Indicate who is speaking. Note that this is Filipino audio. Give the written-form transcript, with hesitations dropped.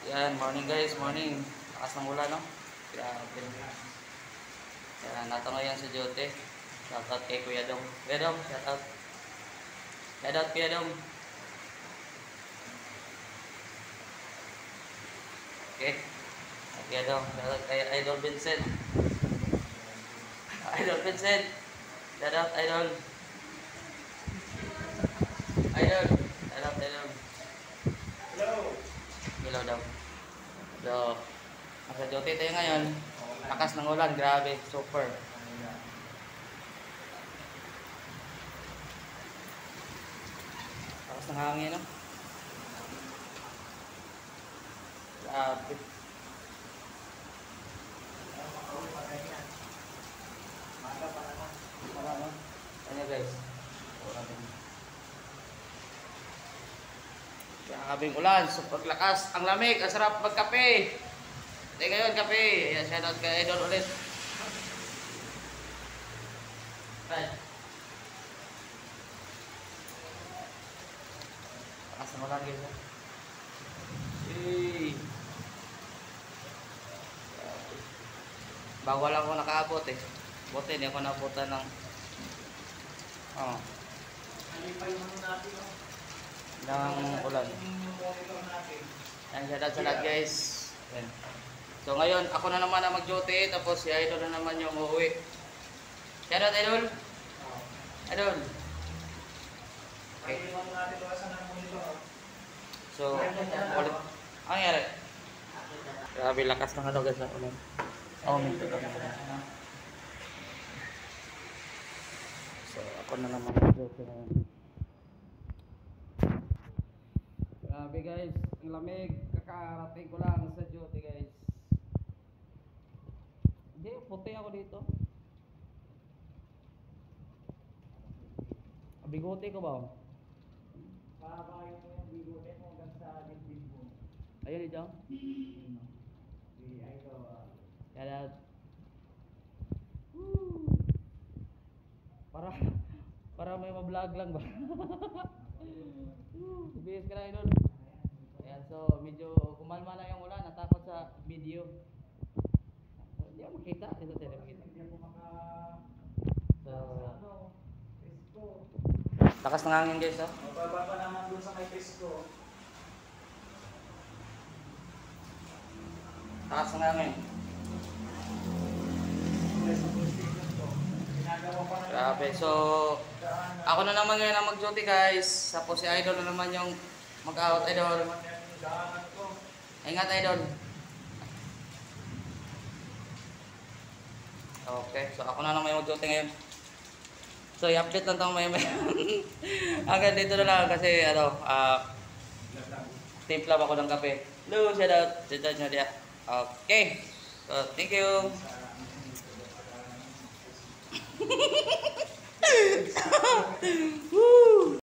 Speaker 1: Yan, morning guys, morning. Lakas ng ulan, no? Grabe. Yan, natango yan sa Jote. Shoutout kay Kuya Dong. Kuya Dong, shoutout. Shoutout Kuya Dong. Okay. Kuya Dong, shoutout kay Idol Vincent. Idol Vincent. Shoutout Idol. Idol. Shoutout Idol.
Speaker 2: Hello.
Speaker 1: Hello daw. So, nasa Jote tayo ngayon. Lakas ng ulan, grabe, super. Lakas ng hangin, no? Grabe. Ano guys? Grabing ulan, super lakas. Ang lamig, ang sarap magkape. Tayo ngayon, kape. Ayan, shoutout kay Idol ulit. Right. Lakas ng ulan guys. Hey. Bawal ako nakaabot eh. Buti hindi ako nabutan ng ng ulan. Ayan, shoutout sa lahat guys. Ayan. So ngayon, ako na naman ang mag-duty, tapos si Idol na naman yung uuwi. Shoutout Idol. Idol. Okay. So, ulit. Ano nangyari? Grabe lakas ng ano guys. Oh, minto kami. So, ako na naman mag-duty ngayon. Grabe guys, ang lamig. Kakarating ko lang sa duty guys. Hindi, puti ako dito. Bigote ko ba?
Speaker 2: Para yung bigote mo hanggang sa dibdib mo.
Speaker 1: Ayun ito. Kaya para may ma-vlog lang ba? Bihis ka na Idol. Ayan, so medyo kumalma na yung ulan, natakot sa video. Hindi ako makita, ito tayo makita. So, lakas ng hangin guys, ha?
Speaker 2: Mababa pa naman doon sa may Pisco.
Speaker 1: Lakas ng hangin. Grabe, so ako na naman ngayon ang mag-duty guys. Tapos si Idol na naman yung mag-out. Idol, ingat Idol. Okay, so ako na naman yung mag-duty ngayon. So i-update lang itong may hanggang dito na lang kasi ano, timpla ako ng kape. Hello, shout out. Shout out nyo dia. Okay, so thank you. Woo!